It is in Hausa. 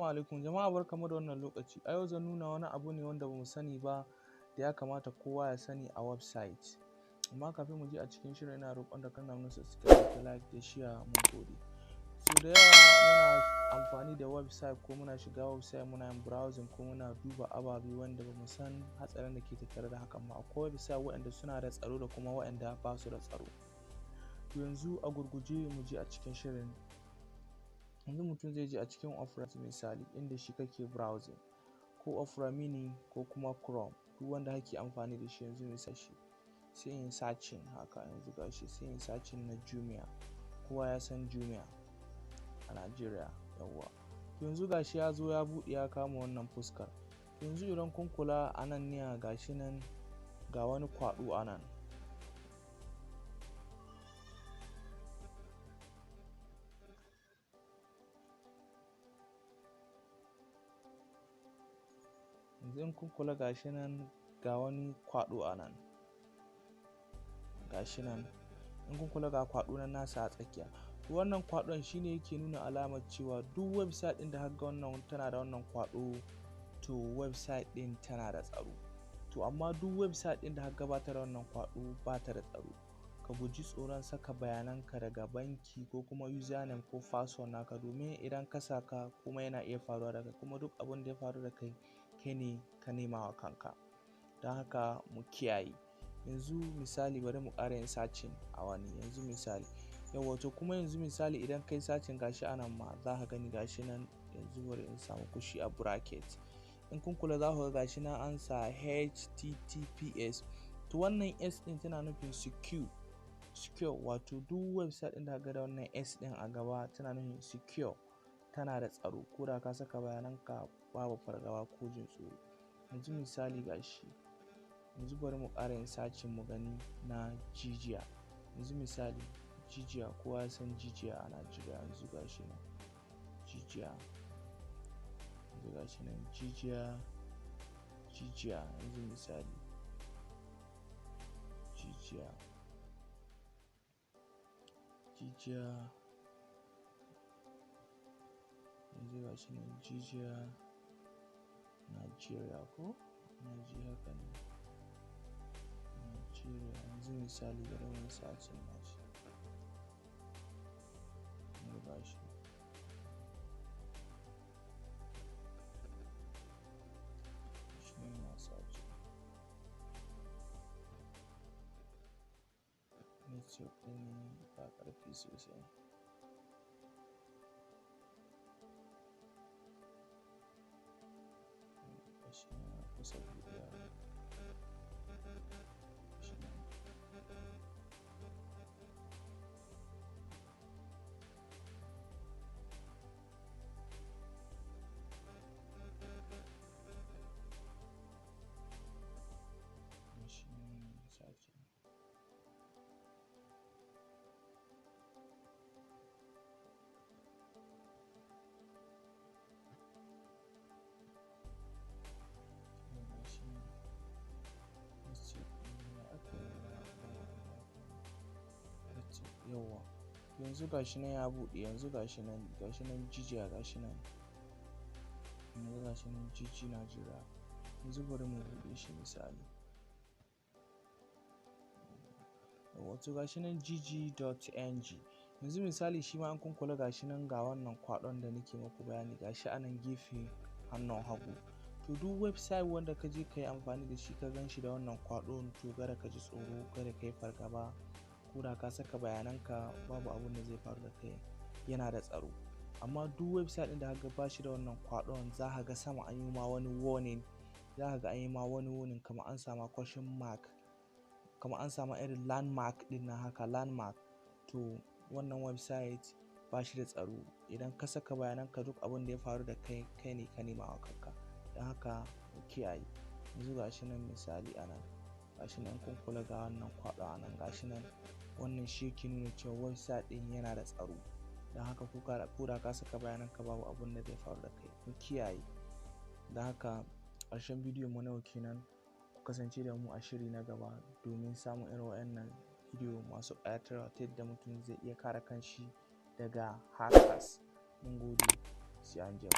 alaikum jama'a, barkamu da wannan lokaci. A yau zan nuna wani abu ne wanda bamu sani ba da ya kamata kowa ya sani a website. Amma kafin mu je a cikin shirin ina roƙon da kana mana subscribe da like da share, mun gode. So da yawa muna amfani da website ko muna shiga website muna yin browsing ko muna duba ababe wanda bamu san hatsarin da ke tattare da hakan ba. Akwai website waɗanda suna da tsaro da kuma waɗanda ba su da tsaro. Yanzu a gurguje mu je a cikin shirin. Yanzu mutum zai je a cikin Opera misali inda shi kake browsing ko Opera mini ko kuma Chrome, duk wanda kake amfani da shi. Yanzu misali sai in searching haka, yanzu gashi sai in searching na Jumia. Kowa ya san Jumia a Najeriya, yawwa. Yanzu gashi ya zo ya buɗe ya kama wannan fuskar. Yanzu idan kun kula a nan ne gashi nan ga wani kwaɗo a nan. Yanzu in kun kula gashi nan ga wani kwaɗo a nan. Gashi nan in kun kula ga kwaɗo nan nasa a tsakiya. Wannan kwaɗon shine yake nuna alamar cewa duk website ɗin da kaga wannan tana da wannan kwaɗo to website ɗin tana da tsaro. To amma duk website ɗin da kaga ba ta da wannan kwaɗo ba ta da tsaro. Ka guji tsoron saka bayananka daga banki ko kuma username ko password naka, domin idan ka saka kuma yana iya faruwa da kai, kuma duk abin da ya faru da kai kai ne ka nema wa kanka. Don haka mu kiyaye. Yanzu misali bari mu ƙara yin searching a wani. Yanzu misali yawwa, to kuma yanzu misali idan kai searching gashi anan ma za ka gani gashi nan. Yanzu bari in samu kushi a bracket. In kun kula za ku ga gashi nan an sa HTTPS. To wannan S ɗin tana nufin secure, wato duk website ɗin da kaga da wannan S ɗin a gaba tana nufin secure, tana da tsaro. Ko da ka saka bayananka babu fargaba ko jin tsoro. Yanzu misali gashi, yanzu bari mu ƙara yin searching mu gani na Jiji. Yanzu misali Jiji, kowa ya san Jiji a Najeriya. Yanzu gashi nan Jiji, yanzu gashi nan Jiji. Yanzu misali Jiji, yanzu gashi nan Jiji Najeriya ko Najeriya haka ne Najeriya. Yanzu misali bari mu searching nashi. Yanzu gashi shi ne searching. Network ɗin ba ƙarfi sosai. Gashi nan kusa buɗewa. Gashi nan. Gashi nan searching. Yawwa, yanzu gashi nan ya buɗe. Yanzu gashi nan Jiji, gashi nan. Yanzu gashi nan Jiji Najeriya. Yanzu bari mu buɗe shi misali. Yawwa, to gashi nan jiji.ng. Yanzu misali shi ma in kun kula gashi nan ga wannan kwaɗon da nake muku bayani gashi anan gefe hannun hagu. To duk website wanda ka je ka yi amfani da shi ka gan shi da wannan kwaɗon, to kada ka ji tsoro, kada ka yi fargaba. Ko da ka saka bayananka babu abin da zai faru da kai, yana da tsaro. Amma duk website ɗin da kaga ba shi da wannan kwaɗon za ka ga sama an yi ma wani warning. Za ka ga an yi ma wani warning kamar an sama question mark, kamar an sama irin landmark ɗin nan haka, landmark. To wannan website ba shi da tsaro. Idan ka saka bayananka duk abin da ya faru da kai kai ne ka nema wa kanka. Don haka mu kiyaye. Yanzu gashi nan misali anan. Gashi nan kun kula ga wannan kwaɗo a nan gashi nan. Wannan shi yake nuna cewa website ɗin yana da tsaro. Don haka ko da ka saka bayananka babu abin da zai faru da kai, mu kiyaye. Don haka ƙarshen bidiyon mu na yau kenan. Ku kasance da mu a shiri na gaba domin samun irin waɗannan bidiyo masu ƙayatarwa ta yadda mutum zai iya kare kanshi daga hackers. Mun gode, sai anjima.